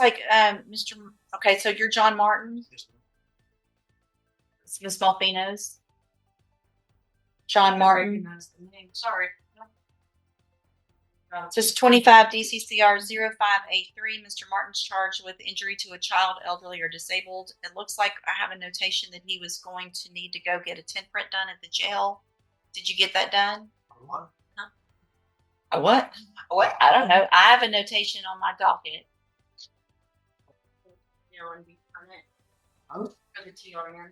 like Mr. Okay, so you're John Martin. It's Miss Malfino's. John Martin. Recognize the name. Sorry. Says 25 DCCR 0583. Mr. Martin's charged with injury to a child, elderly, or disabled. It looks like I have a notation that he was going to need to go get a 10 print done at the jail. Did you get that done? What? A what? What? I don't know. I have a notation on my docket. For the TRN.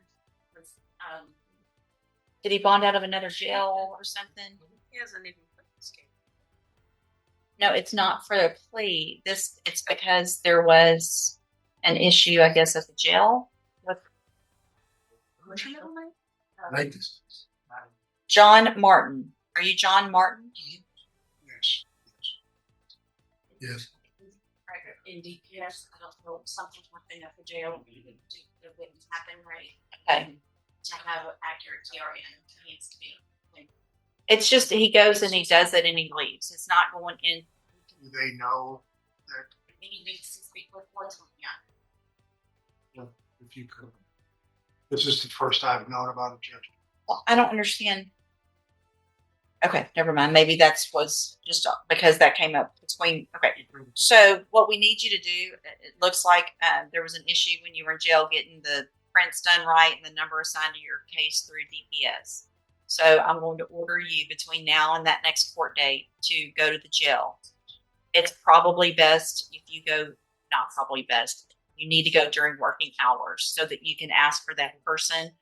Did he bond out of another jail or something? He hasn't even put this game. No, it's not for a plea. It's because there was an issue, I guess, at the jail with What's your middle name? Like this. John Martin. Are you John Martin? Yes. Yes. In DPS, I don't know, something happened at the jail. It didn't happen right. Okay. To have an accurate TRN, it needs to be. It's just he goes and he does it and he leaves. It's not going in. Do they know that He needs to speak with one time. Yeah. if you could? This is the first I've known about a judge. Well, I don't understand. Okay, never mind. Maybe that's was just because that came up between. Okay, so what we need you to do, it looks like there was an issue when you were in jail getting the prints done right and the number assigned to your case through DPS. So I'm going to order you between now and that next court date to go to the jail. It's probably best if you go, not probably best, you need to go during working hours so that you can ask for that person.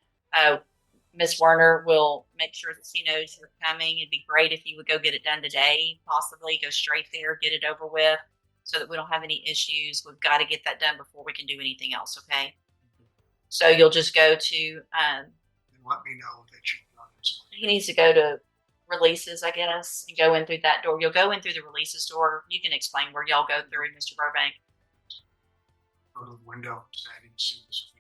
Miss Werner will make sure that she knows you're coming. It'd be great if you would go get it done today, possibly go straight there, get it over with so that we don't have any issues. We've got to get that done before we can do anything else, okay? So you'll just go to, And let me know that you've done this. he needs to go to releases, I guess, and go in through that door. You'll go in through the releases door. You can explain where y'all go through, Mr. Burbank, Go to the window, so I didn't see this.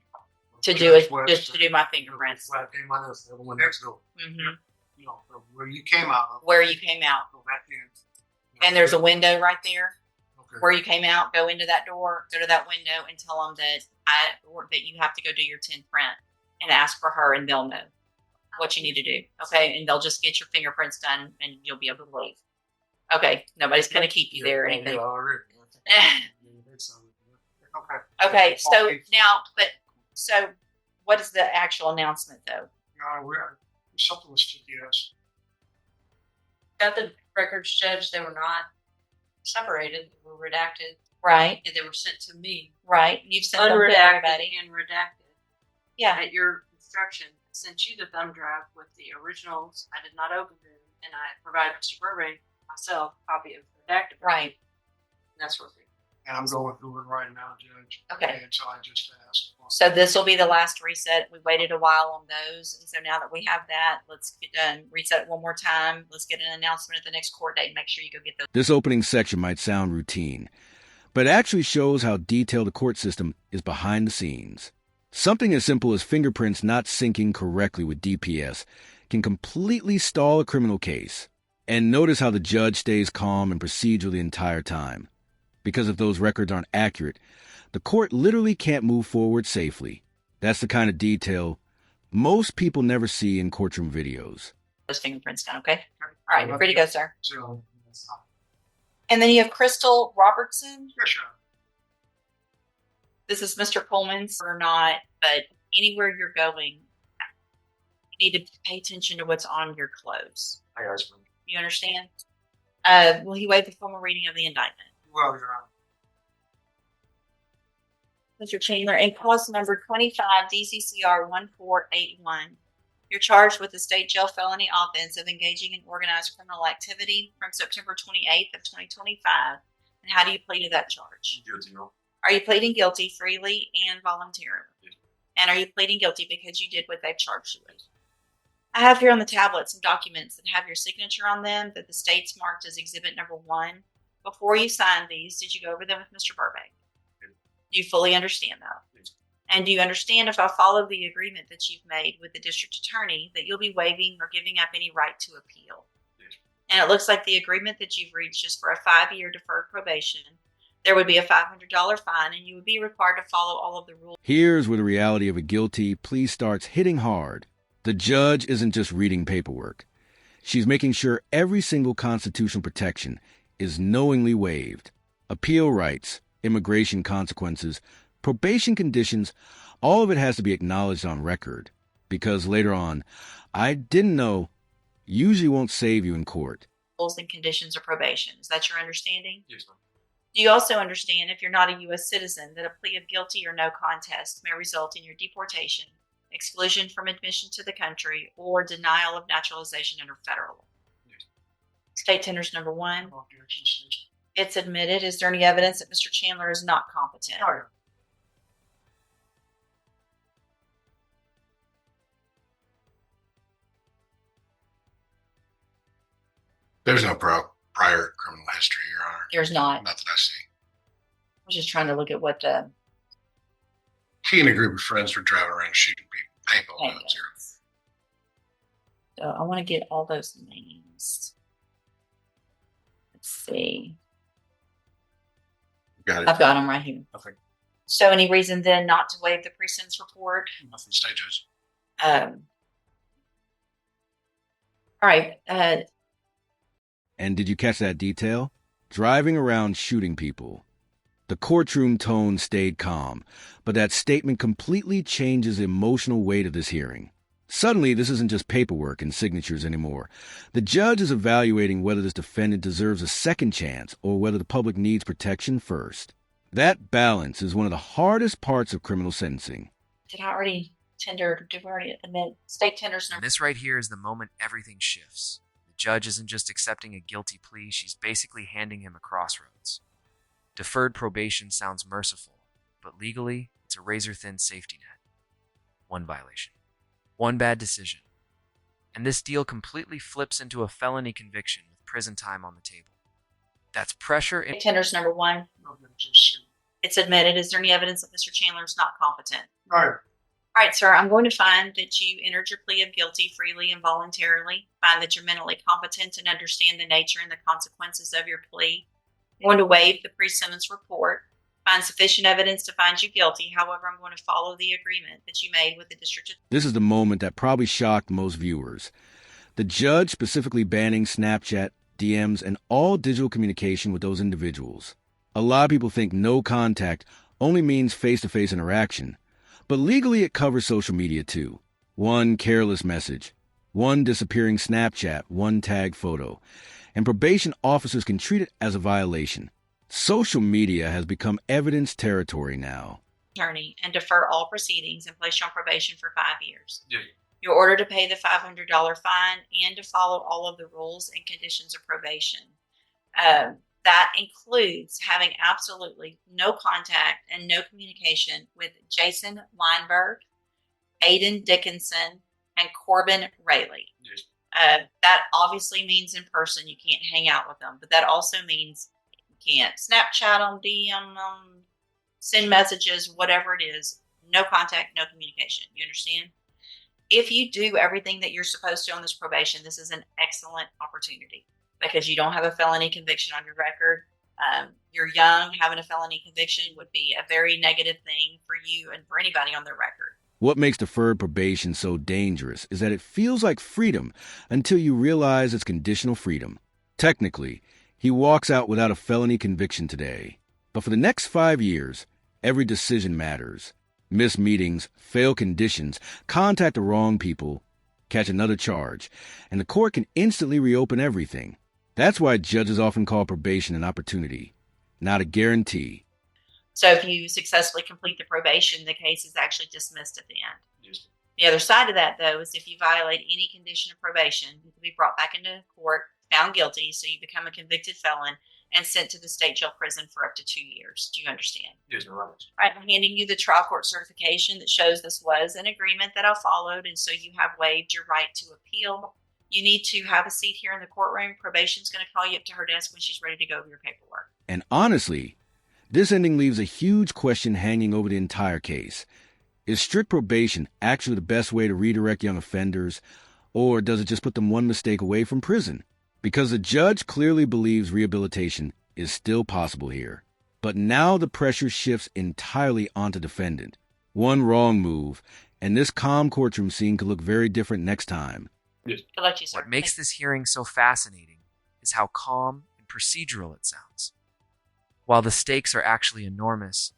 to do it, just to do my fingerprints. Flat came on this, the other one next door. Mm-hmm. You know, where you came out of. Where you came out. Go back in. And there's a window right there. Okay. Where you came out, go into that door, go to that window, and tell them that that you have to go do your 10 print and ask for her, and they'll know what you need to do. Okay, and they'll just get your fingerprints done, and you'll be able to leave. Okay, nobody's gonna keep you there or anything. Okay. Okay, so now, so what is the actual announcement though? Something was TPS. Got the records, Judge. They were not separated. They were redacted, Right, and they were sent to me. right. You've sent them to Unredacted everybody. and redacted. Yeah. At your instruction, I sent you the thumb drive with the originals. I did not open them, and I provided Mr. Burbank myself a copy of the redacted. Right. And that's what we. And I'm going through it right now, Judge. Okay. And so I just asked. So this will be the last reset. We waited a while on those, and so now that we have that, let's get done. Reset it one more time. Let's get an announcement at the next court date. Make sure you go get those. This opening section might sound routine, but it actually shows how detailed the court system is behind the scenes. Something as simple as fingerprints not syncing correctly with DPS can completely stall a criminal case. And notice how the judge stays calm and procedural the entire time. Because if those records aren't accurate, the court literally can't move forward safely. That's the kind of detail most people never see in courtroom videos. Those fingerprints done, okay? All right, you're free to go, sir. So, And then you have Crystal Robertson. yes, sir. This is Mr. Coleman's or not, but anywhere you're going, you need to pay attention to what's on your clothes. I guys. You understand? Will he waive the formal reading of the indictment? Well, Your Honor. Mr. Chandler, in clause number 25 DCCR 1481, you're charged with the state jail felony offense of engaging in organized criminal activity from September 28th of 2025. And how do you plead to that charge? Guilty, no. Are you pleading guilty freely and voluntarily? And are you pleading guilty because you did what they've charged you with? I have here on the tablet some documents that have your signature on them that the state's marked as exhibit number 1. Before you signed these, did you go over them with Mr. Burbank? Do you fully understand that? And do you understand, if I follow the agreement that you've made with the district attorney, that you'll be waiving or giving up any right to appeal? And it looks like the agreement that you've reached is for a 5-year deferred probation, There would be a $500 fine, and you would be required to follow all of the rules. Here's where the reality of a guilty plea starts hitting hard. The judge isn't just reading paperwork. She's making sure every single constitutional protection is knowingly waived. Appeal rights, immigration consequences, probation conditions, all of it has to be acknowledged on record. Because later on, I didn't know usually won't save you in court. Rules and conditions of probation. Is that your understanding? Yes, ma'am. Do you also understand, if you're not a U.S. citizen, that a plea of guilty or no contest may result in your deportation, exclusion from admission to the country, or denial of naturalization under federal law? Yes. State tenders number one. No objections. It's admitted. Is there any evidence that Mr. Chandler is not competent? No. There's no prior criminal history, Your Honor. There's not. Not that I see. I was just trying to look at what the He and a group of friends were driving around shooting people. Paintball guns here. So I want to get all those names. Let's see. Got it. I've got them right here. Nothing. So any reason then not to waive the pre-sentence report? Nothing stages. All right. And did you catch that detail? Driving around shooting people. The courtroom tone stayed calm, but that statement completely changes the emotional weight of this hearing. Suddenly, this isn't just paperwork and signatures anymore. The judge is evaluating whether this defendant deserves a second chance or whether the public needs protection first. That balance is one of the hardest parts of criminal sentencing. Did I already tender? Did we already admit state tenders And number? this right here is the moment everything shifts. The judge isn't just accepting a guilty plea, she's basically handing him a crossroads. Deferred probation sounds merciful, but legally, it's a razor-thin safety net. One violation. One bad decision. And this deal completely flips into a felony conviction with prison time on the table. That's pressure in... State tenders number one. No objections. It's admitted. Is there any evidence that Mr. Chandler is not competent? No. All right, sir, I'm going to find that you entered your plea of guilty freely and voluntarily, find that you're mentally competent and understand the nature and the consequences of your plea. I'm going to waive the pre-sentence report, find sufficient evidence to find you guilty. However, I'm going to follow the agreement that you made with the district attorney. This is the moment that probably shocked most viewers. The judge specifically banning Snapchat, DMs, and all digital communication with those individuals. A lot of people think no contact only means face-to-face interaction, but legally it covers social media too. One careless message, one disappearing Snapchat, one tag photo, and probation officers can treat it as a violation. Social media has become evidence territory now. Attorney and defer all proceedings and place you on probation for 5 years. Yes. You're ordered to pay the $500 fine and to follow all of the rules and conditions of probation. That includes having absolutely no contact and no communication with Jason Weinberg, Aiden Dickinson, and Corbin Rayleigh. Yes. That obviously means in person. You can't hang out with them, but that also means you can't Snapchat them, DM them, send messages, whatever it is. No contact, no communication. You understand? If you do everything that you're supposed to on this probation, this is an excellent opportunity because you don't have a felony conviction on your record. You're young. Having a felony conviction would be a very negative thing for you and for anybody on their record. What makes deferred probation so dangerous is that it feels like freedom until you realize it's conditional freedom. Technically, he walks out without a felony conviction today. But for the next 5 years, every decision matters. Miss meetings, fail conditions, contact the wrong people, catch another charge, and the court can instantly reopen everything. That's why judges often call probation an opportunity, not a guarantee. So if you successfully complete the probation, the case is actually dismissed at the end. Yes. The other side of that, though, is if you violate any condition of probation, you can be brought back into court, found guilty, so you become a convicted felon, and sent to the state jail prison for up to 2 years. Do you understand? Yes, Your Honor. All right, I'm handing you the trial court certification that shows this was an agreement that I followed, and so you have waived your right to appeal. You need to have a seat here in the courtroom. Probation's going to call you up to her desk when she's ready to go over your paperwork. And honestly, this ending leaves a huge question hanging over the entire case. Is strict probation actually the best way to redirect young offenders, or does it just put them one mistake away from prison? Because the judge clearly believes rehabilitation is still possible here. But now the pressure shifts entirely onto defendant. One wrong move, and this calm courtroom scene could look very different next time. Good luck to you, sir. What makes this hearing so fascinating is how calm and procedural it sounds. While the stakes are actually enormous,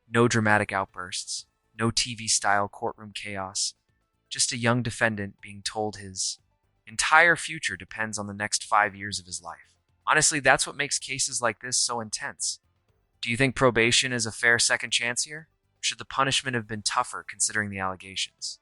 no dramatic outbursts, no TV-style courtroom chaos, just a young defendant being told his entire future depends on the next 5 years of his life. Honestly, that's what makes cases like this so intense. Do you think probation is a fair second chance here? Or should the punishment have been tougher considering the allegations?